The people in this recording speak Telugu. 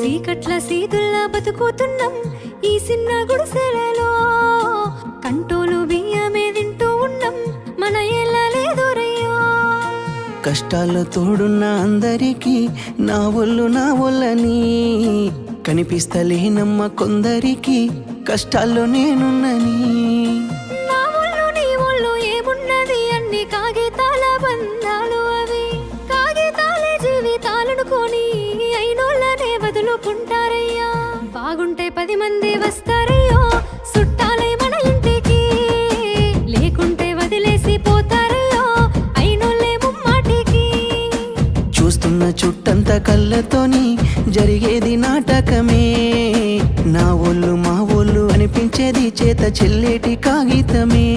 సీకట్ల సీతుల్లా బతుకుతున్నాం ఈ చిన్న గుడిసెలలో. కంటోలు బియ్యమే తింటూ ఉన్నాం మన ఏళ్ళలేదోరయ్యో. కష్టాల్లో తోడున్న అందరికీ నా ఒళ్ళని కనిపిస్తలేనమ్మ కొందరికి కష్టాల్లో నేనున్నని. నా ఒళ్ళు నీ ఒళ్ళు ఏమున్నది అన్ని కాగితాల బంధాలు, అవి కాగితాలే జీవితాలనుకొని అయినోళ్ళనే వదులుకుంటారయ్యా. బాగుంటే 10 మంది వస్తారయ్యో చుట్టాలై మన ఇంటికి, లేకుంటే వదిలేసి పోతారయ్యో అయినోళ్ళే ముమ్మాటికి. చూస్తున్న చుట్టంత కళ్ళతోని జరిగేది నాటకమే. నా ఒళ్ళు మా ఒళ్ళు అనిపించేది చేత చెల్లేటి కాగితమే.